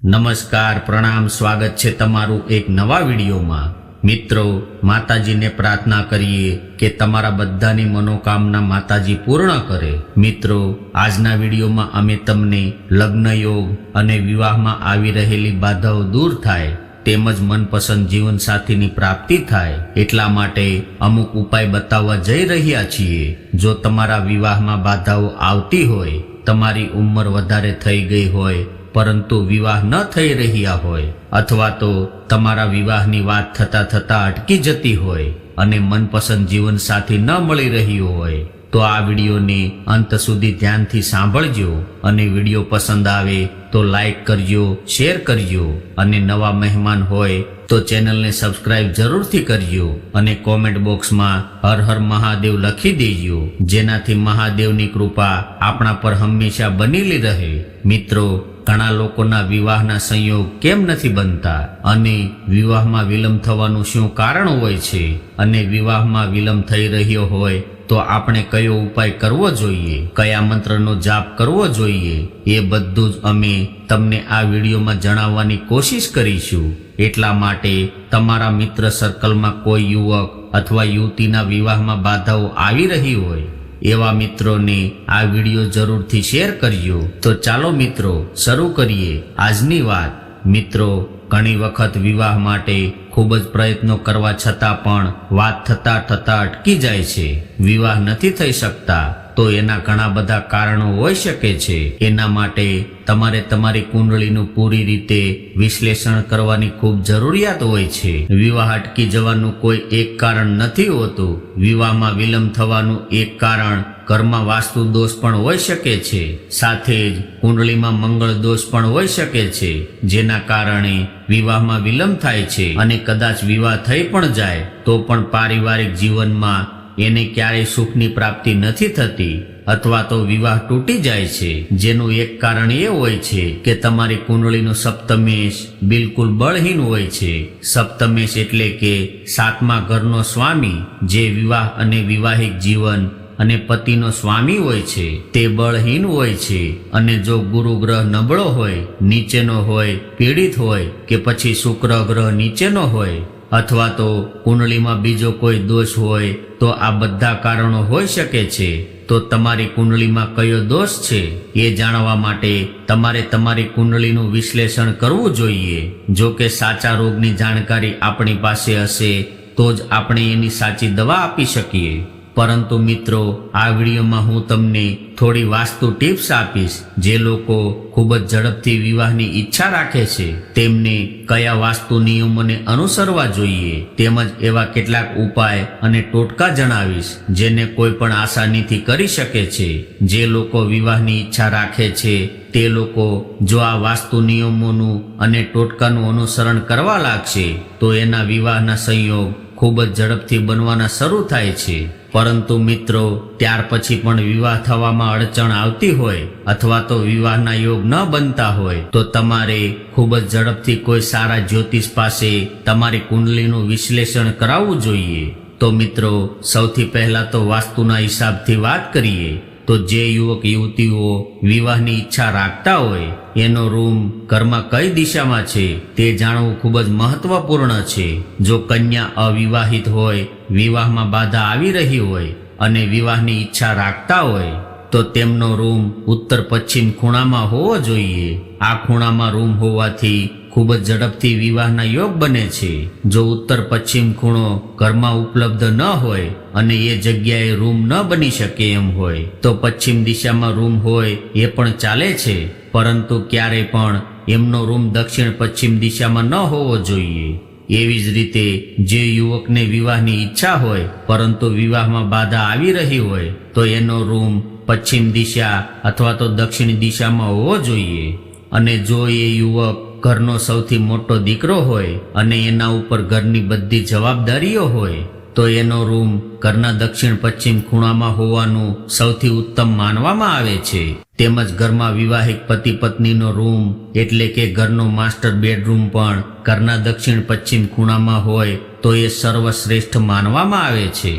નમસ્કાર, પ્રણામ, સ્વાગત છે તમારું એક નવા વિડીયોમાં। મિત્રો, માતાજીને પ્રાર્થના કરીએ કે તમારા બધાની મનોકામના માતાજી પૂર્ણ કરે। મિત્રો, આજના વિડીયોમાં અમે તમને લગ્ન યોગ અને વિવાહમાં આવી રહેલી બાધાઓ દૂર થાય તેમજ મનપસંદ જીવનસાથીની પ્રાપ્તિ થાય એટલા માટે અમુક ઉપાય બતાવવા જઈ રહ્યા છીએ। જો તમારા વિવાહમાં બાધાઓ આવતી હોય, તમારી ઉંમર વધારે થઈ ગઈ હોય પરંતુ વિવાહ ન થઈ રહ્યા હોય, અથવા તો તમારા વિવાહની વાત થતા થતા અટકી જતી હોય અને મનપસંદ જીવનસાથી ન મળી રહ્યો હોય, તો આ વિડીયોને અંત સુધી ધ્યાનથી સાંભળજો અને વિડીયો પસંદ આવે તો લાઈક કરજો, શેર કરજો અને નવા મહેમાન હોય તો ચેનલને સબસ્ક્રાઇબ જરૂરથી કરજો અને કોમેન્ટ બોક્સમાં હર હર મહાદેવ લખી દેજો, જેનાથી મહાદેવની કૃપા આપણા પર હંમેશા બનેલી રહે। મિત્રો, ઘણા લોકોના વિવાહના સંયોગ કેમ નથી બનતા અને વિવાહમાં વિલંબ થવાનું શું કારણ હોય છે અને વિવાહમાં વિલંબ થઈ રહ્યો હોય તો આપણે કયો ઉપાય કરવો જોઈએ, કયા મંત્રનો જાપ કરવો જોઈએ, એ બધું જ અમે તમને આ વિડીયોમાં જણાવવાની કોશિશ કરીશું। એટલા માટે તમારા મિત્ર સર્કલમાં કોઈ યુવક અથવા યુવતીના વિવાહમાં બાધાઓ આવી રહી હોય એવા મિત્રોને આ વિડીયો જરૂરથી શેર કરજો। તો ચાલો મિત્રો શરૂ કરીએ આજની વાત। મિત્રો, ઘણી વખત વિવાહ માટે ખૂબ જ પ્રયત્નો કરવા છતાં પણ વાત થતા થતા અટકી જાય છે, વિવાહ નથી થઈ શકતા। તો એના ઘણા બધા કારણો હોઈ શકે છે। એના માટે તમારે તમારી કુંડળીનું પૂરી રીતે વિશ્લેષણ કરવાની ખૂબ જરૂરિયાત હોય છે। વિવાહ અટકી જવાનું કોઈ એક કારણ નથી હોતું। વિવાહમાં વિલંબ થવાનું એક કારણ ઘરમાં વાસ્તુ દોષ પણ હોઈ શકે છે, સાથે જ કુંડળીમાં મંગળ દોષ પણ હોઈ શકે છે, જેના કારણે વિવાહમાં વિલંબ થાય છે અને કદાચ વિવાહ થઈ પણ જાય તો પણ પારિવારિક જીવનમાં એને ક્યારેય સુખની પ્રાપ્તિ નથી થતી અથવા તો વિવાહ તૂટી જાય છે, જેનું એક કારણ એ હોય છે કે તમારી કુંડળીનો સપ્તમેશ બિલકુલ બળહીન હોય છે। સપ્તમેશ એટલે કે સાતમા ઘરનો સ્વામી, જે વિવાહ અને વિવાહિક જીવન અને પતિનો સ્વામી હોય છે, તે બળહીન હોય છે અને જો ગુરુ ગ્રહ નબળો હોય, નીચેનો હોય, પીડિત હોય કે પછી શુક્ર ગ્રહ નીચેનો હોય અથવા તો કુંડળીમાં બીજો કોઈ દોષ હોય તો આ બધા કારણો હોઈ શકે છે। તો તમારી કુંડળીમાં કયો દોષ છે એ જાણવા માટે તમારે તમારી કુંડળીનું વિશ્લેષણ કરવું જોઈએ। જો કે સાચા રોગની જાણકારી આપણી પાસે હશે તો જ આપણે એની સાચી દવા આપી શકીએ। પરંતુ મિત્રો, આ વિડીયોમાં હું તમને થોડી વાસ્તુ ટિપ્સ આપીશ। જે લોકો ખૂબ જ ઝડપથી વિવાહની ઈચ્છા રાખે છે તેમને કયા વાસ્તુ નિયમોને અનુસરવા જોઈએ તેમજ એવા કેટલાક ઉપાય અને ટોટકા જણાવીશ જેને કોઈ પણ આસાનીથી કરી શકે છે। જે લોકો વિવાહની ઈચ્છા રાખે છે તે લોકો જો આ વાસ્તુ નિયમોનું અને ટોટકાનું અનુસરણ કરવા લાગશે તો એના વિવાહના સંયોગ ખૂબ જ ઝડપથી બનવાના શરૂ થાય છે। પરંતુ મિત્રો, ત્યાર પછી પણ વિવાહ થવામાં અડચણ આવતી હોય અથવા તો વિવાહના યોગ ન બનતા હોય તો તમારે ખૂબ જ ઝડપથી કોઈ સારા જ્યોતિષ પાસે તમારી કુંડલીનું વિશ્લેષણ કરાવવું જોઈએ। તો મિત્રો, સૌથી પહેલા તો વાસ્તુના હિસાબથી વાત કરીએ તો જે યુવક યુવતીઓ વિવાહની ઈચ્છા રાખતા હોય એનો રૂમ ઘરમાં કઈ દિશામાં છે તે જાણવું ખૂબ જ મહત્વપૂર્ણ છે। જો કન્યા અવિવાહિત હોય, વિવાહમાં બાધા આવી રહી હોય અને વિવાહની ઈચ્છા રાખતા હોય તો તેમનો રૂમ ઉત્તર પશ્ચિમ ખૂણામાં હોવો જોઈએ। આ ખૂણામાં રૂમ હોવાથી ખૂબ જ ઝડપથી વિવાહના યોગ બને છે। જો ઉત્તર પશ્ચિમ ખૂણો ઘરમાં ઉપલબ્ધ ન હોય અને એ જગ્યાએ રૂમ ન બની શકે એમ હોય તો પશ્ચિમ દિશામાં રૂમ હોય એ પણ ચાલે છે, પરંતુ ક્યારેય પણ એમનો રૂમ દક્ષિણ પશ્ચિમ દિશામાં ન હોવો જોઈએ। એવી જ રીતે જે યુવકને વિવાહની ઈચ્છા હોય પરંતુ વિવાહમાં બાધા આવી રહી હોય તો એનો રૂમ પશ્ચિમ દિશા અથવા તો દક્ષિણ દિશામાં હોવો જોઈએ। અને જો એ યુવક ઘરનો સૌથી મોટો દીકરો હોય અને એના ઉપર ઘરની બધી જવાબદારીઓ હોય તો એનો રૂમ ઘરના દક્ષિણ પશ્ચિમ ખૂણામાં હોવાનું સૌથી ઉત્તમ માનવામાં આવે છે। તેમજ ઘરમાં વિવાહિક પતિ પત્નીનો રૂમ એટલે કે ઘરનો માસ્ટર બેડરૂમ પણ ઘરના દક્ષિણ પશ્ચિમ ખૂણામાં હોય તો એ સર્વશ્રેષ્ઠ માનવામાં આવે છે।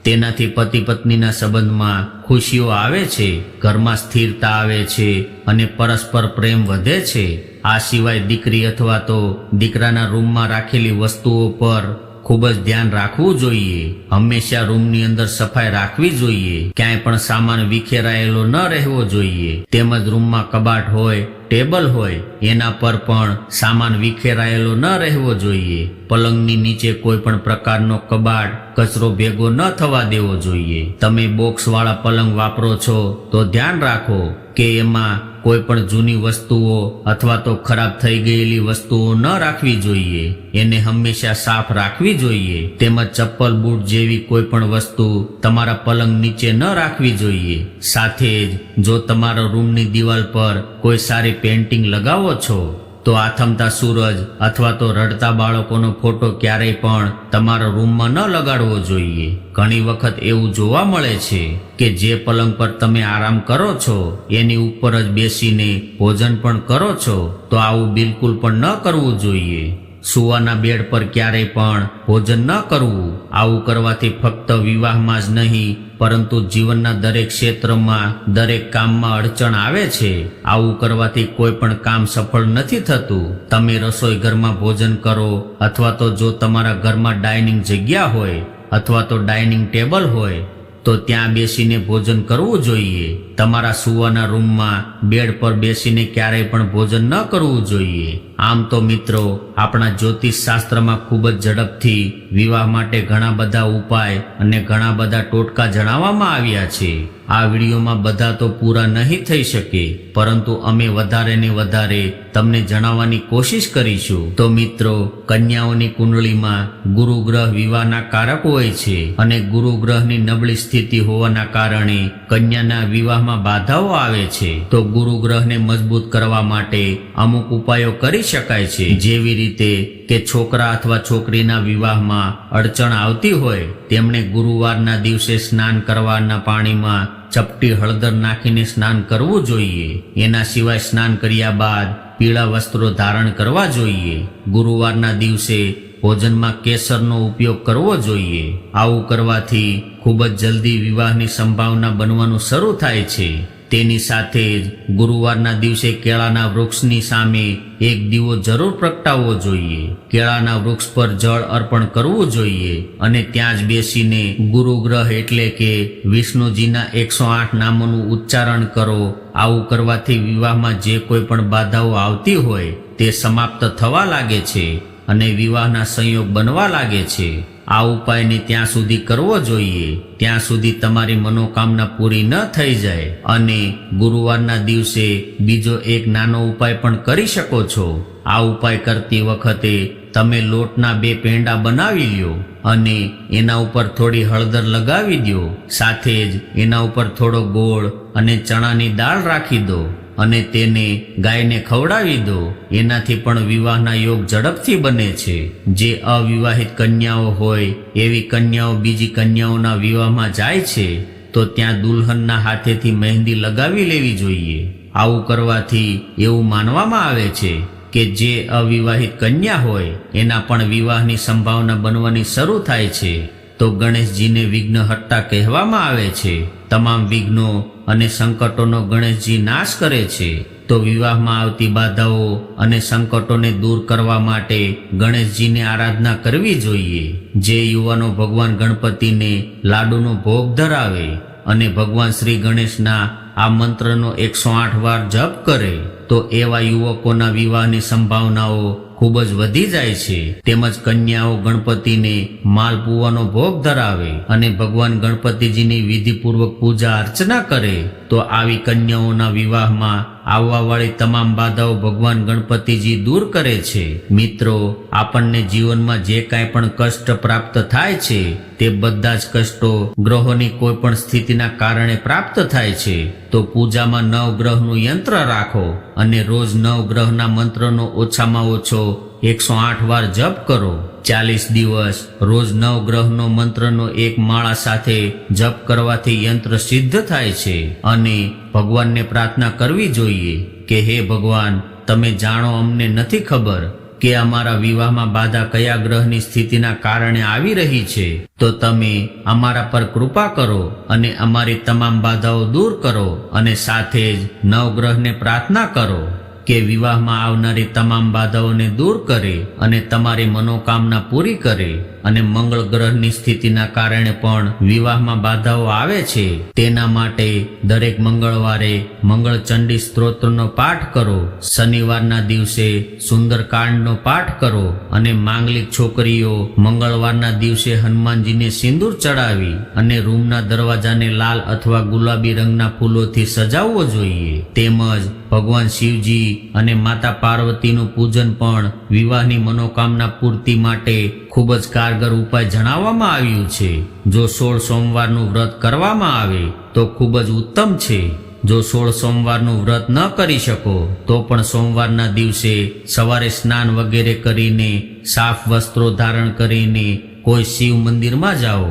તેનાથી પતિ પત્નીના સંબંધમાં ખુશીઓ આવે છે, ઘરમાં સ્થિરતા આવે છે અને પરસ્પર પ્રેમ વધે છે। આ સિવાય દીકરી અથવા તો દીકરાના રૂમમાં રાખેલી વસ્તુઓ પર ખૂબ જ ધ્યાન રાખવું જોઈએ. હંમેશા રૂમની અંદર સફાઈ રાખવી જોઈએ. ક્યાંય પણ સામાન વિખેરાયેલો ન રહેવો જોઈએ. તેમજ રૂમમાં કબાટ હોય, ટેબલ હોય, એના પર પણ સામાન વિખેરાયેલો ન રહેવો જોઈએ. પલંગની નીચે કોઈ પણ પ્રકારનો કબાટ, કચરો ભેગો ન થવા દેવો જોઈએ. તમે બોક્સ વાળા પલંગ વાપરો છો તો ધ્યાન રાખો કે એમાં કોઈ પણ જૂની વસ્તુઓ અથવા તો ખરાબ થઈ ગયેલી વસ્તુઓ ન રાખવી જોઈએ. એને હંમેશા સાફ રાખવી જોઈએ. તેમજ ચપ્પલ, બૂટ જેવી કોઈ પણ વસ્તુ તમારા પલંગ નીચે ન રાખવી જોઈએ. સાથે જ જો તમારા રૂમની દિવાલ પર કોઈ સારી પેઇન્ટિંગ લગાવો છો તો આથમતા સૂરજ અથવા તો રડતા બાળકોનો ફોટો ક્યારેય પણ તમારા રૂમમાં ન લગાડવો જોઈએ. ઘણી વખત એવું જોવા મળે છે કે જે પલંગ પર તમે આરામ કરો છો એની ઉપર જ બેસીને ભોજન પણ કરો છો, તો આવું બિલકુલ પણ ન કરવું જોઈએ. સુવાના બેડ પર ક્યારેય પણ ભોજન ન કરવું. આવું કરવાથી ફક્ત વિવાહમાં જ નહીં પરંતુ જીવનના દરેક ક્ષેત્રમાં, દરેક કામમાં અડચણ આવે છે. આવું કરવાથી કોઈ પણ કામ સફળ નથી થતું. તમે રસોઈ ઘરમાં ભોજન કરો અથવા તો જો તમારા ઘરમાં ડાઇનિંગ જગ્યા હોય અથવા તો ડાઇનિંગ ટેબલ હોય તો ત્યાં બેસીને ભોજન કરવું જોઈએ. તમારા સુવાના રૂમમાં બેડ પર બેસીને ક્યારેય પણ ભોજન ન કરવું જોઈએ. આમ તો મિત્રો, આપણા જ્યોતિષ શાસ્ત્રમાં ખૂબ જ ઝડપથી વિવાહ માટે ઘણા બધા ઉપાય અને ઘણા બધા ટોટકા જણાવવામાં આવ્યા છે. આ વિડીયોમાં બધા તો પૂરા નહીં થઈ શકે, પરંતુ અમે વધારે ને વધારે તમને જણાવવાની કોશિશ કરીશું. તો મિત્રો, કન્યાઓની કુંડળીમાં ગુરુ ગ્રહ વિવાહના કારક હોય છે અને ગુરુ ગ્રહની નબળી સ્થિતિ હોવાના કારણે કન્યાના વિવાહમાં બાધાઓ આવે છે. તો ગુરુ ગ્રહને મજબૂત કરવા માટે અમુક ઉપાયો કરી શકાય છે. જેવી રીતે કે છોકરા અથવા છોકરીના વિવાહમાં અડચણ આવતી હોય તેમણે ગુરુવારના દિવસે સ્નાન કરવાના પાણીમાં ચપટી હળદર નાખીને સ્નાન કરવું જોઈએ. એના સિવાય સ્નાન કર્યા બાદ પીળા વસ્ત્રો ધારણ કરવા જોઈએ. ગુરુવારના દિવસે ભોજનમાં કેસરનો ઉપયોગ કરવો જોઈએ. આવું કરવાથી ખૂબ જ જલ્દી વિવાહની સંભાવના બનવાનું શરૂ થાય છે. તેની સાથે જ ગુરુવારના દિવસે કેળાના વૃક્ષની સામે એક દીવો જરૂર પ્રગટાવવો જોઈએ. કેળાના વૃક્ષ પર જળ અર્પણ કરવું જોઈએ અને ત્યાં જ બેસીને ગુરુગ્રહ એટલે કે વિષ્ણુજીના 108 નામોનું ઉચ્ચારણ કરો. આવું કરવાથી વિવાહમાં જે કોઈ પણ બાધાઓ આવતી હોય તે સમાપ્ત થવા લાગે છે અને વિવાહના સંયોગ બનવા લાગે છે. આ ઉપાયને ત્યાં સુધી કરવો જોઈએ ત્યાં સુધી તમારી મનોકામના પૂરી ન થઈ જાય. અને ગુરુવારના દિવસે બીજો એક નાનો ઉપાય પણ કરી શકો છો. આ ઉપાય કરતી વખતે તમે લોટના 2 પેંડા બનાવી લ્યો અને એના ઉપર થોડી હળદર લગાવી દો. સાથે જ એના ઉપર થોડો ગોળ અને ચણાની દાળ રાખી દો અને તેને ગાયને ખવડાવી દો. એનાથી પણ વિવાહના યોગ ઝડપથી બને છે. જે અવિવાહિત કન્યાઓ હોય એવી કન્યાઓ બીજી કન્યાઓના વિવાહમાં જાય છે તો ત્યાં દુલ્હનના હાથેથી મહેંદી લગાવી લેવી જોઈએ. આવું કરવાથી એવું માનવામાં આવે છે કે જે અવિવાહિત કન્યા હોય એના પણ વિવાહની સંભાવના બનવાની શરૂ થાય છે. તો ગણેશજીને વિઘ્નહર્તા કહેવામાં આવે છે. તમામ વિઘ્નો અને સંકટોનો ગણેશજી નાશ કરે છે. તો વિવાહમાં આવતી બાધાઓ અને સંકટોને દૂર કરવા માટે ગણેશજીની આરાધના કરવી જોઈએ. જે યુવાનો ભગવાન ગણપતિને લાડુનો ભોગ ધરાવે અને ભગવાન શ્રી ગણેશના આ મંત્રનો 108 વાર જપ કરે તો એવા યુવકોના વિવાહની સંભાવનાઓ ખૂબ જ વધી જાય છે. તેમજ કન્યાઓ ગણપતિને માલપુવાનો ભોગ ધરાવે અને ભગવાન ગણપતિજીની વિધિપૂર્વક પૂજા અર્ચના કરે તો આવી કન્યાઓના વિવાહમાં આવવા વાળી તમામ બાધાઓ ભગવાન ગણપતિજી દૂર કરે છે. મિત્રો, આપણને જીવનમાં જે કાંઈ પણ કષ્ટ પ્રાપ્ત થાય છે તે બધા જ કષ્ટો ગ્રહોની કોઈ પણ સ્થિતિના કારણે પ્રાપ્ત થાય છે. તો પૂજામાં 9 ગ્રહનું યંત્ર રાખો અને રોજ 9 ગ્રહના મંત્રનો ઓછામાં ઓછો 108 વાર જપ કરો. 40 દિવસ રોજ 9 ગ્રહનો મંત્રનો એક માળા સાથે જપ કરવાથી યંત્ર સિદ્ધ થાય છે. અને ભગવાનને પ્રાર્થના કરવી જોઈએ કે હે ભગવાન, તમે જાણો, અમને નથી ખબર કે અમારા વિવાહમાં બાધા કયા ગ્રહની સ્થિતિના કારણે આવી રહી છે. તો તમે અમારા પર કૃપા કરો અને અમારી તમામ બાધાઓ દૂર કરો અને સાથે જ 9 ગ્રહને પ્રાર્થના કરો કે વિવાહમાં આવનારી તમામ બાધાઓને દૂર કરે અને તમારી મનોકામના પૂરી કરે. અને મંગળ ગ્રહની સ્થિતિના કારણે પણ વિવાહમાં બાધાઓ આવે છે. તેના માટે દરેક મંગળવારે મંગળ ચંડી સ્તોત્રનો પાઠ કરો. શનિવારના દિવસે સુંદરકાંડનો પાઠ કરો. અને માંગલિક છોકરીઓ મંગળવારના દિવસે હનુમાનજીને સિંદૂર ચડાવી અને રૂમના દરવાજાને લાલ અથવા ગુલાબી રંગના ફૂલોથી સજાવવો જોઈએ. તેમજ ભગવાન શિવજી અને માતા પાર્વતીનું પૂજન પણ વિવાહની મનોકામના પૂર્તિ માટે ખૂબ જ કારગર ઉપાય જણાવવામાં આવ્યું છે. જો 16 સોમવારનું વ્રત કરવામાં આવે તો ખૂબ જ ઉત્તમ છે. જો 16 સોમવારનું વ્રત ન કરી શકો તો પણ સોમવારના દિવસે સવારે સ્નાન વગેરે કરીને સાફ વસ્ત્રો ધારણ કરીને કોઈ શિવ મંદિરમાં જાઓ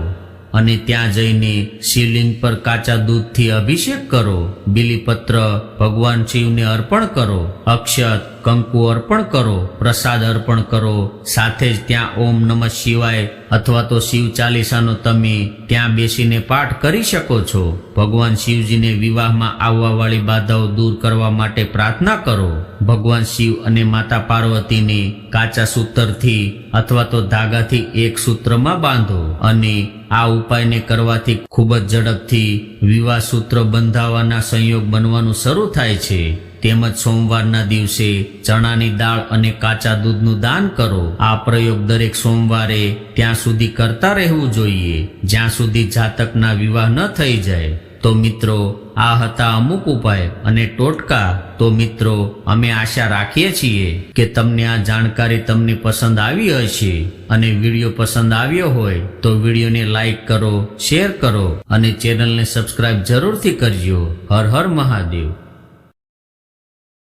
અને ત્યાં જઈને શિવલિંગ પર કાચા દૂધથી અભિષેક કરો. બીલીપત્ર ભગવાન શિવને અર્પણ કરો. અક્ષત કંકુ અર્પણ કરો. પ્રસાદ અર્પણ કરો. સાથે જ ત્યાં ઓમ નમઃ શિવાય અથવા તો શિવ ચાલીસાનો તમે ત્યાં બેસીને પાઠ કરી શકો છો. ભગવાન શિવજીને વિવાહમાં આવવાવાળી બાધાઓ દૂર કરવા માટે પ્રાર્થના કરો. ભગવાન શિવ અને માતા પાર્વતીને કાચા સૂતરથી અથવા તો ધાગાથી એક સૂત્રમાં બાંધો અને આ ઉપાયને કરવાથી ખૂબ જ ઝડપથી વિવાહ સૂત્ર બંધાવાના સંયોગ બનવાનું શરૂ થાય છે. તેમજ સોમવારના દિવસે ચણાની દાળ અને કાચા દૂધનું દાન કરો. આ પ્રયોગ દરેક સોમવારે ત્યાં સુધી કરતા રહેવું જોઈએ જ્યાં સુધી જાતકના વિવાહ ન થઈ જાય. તો મિત્રો, આ હતા અમુક ઉપાય અને ટોટકા. તો મિત્રો, અમે આશા રાખીએ છીએ કે તમને આ જાણકારી તમને પસંદ આવી હશે. અને વિડીયો પસંદ આવ્યો હોય તો વિડીયોને લાઈક કરો, શેર કરો અને ચેનલને સબસ્ક્રાઇબ જરૂરથી કરજો. હર હર મહાદેવ.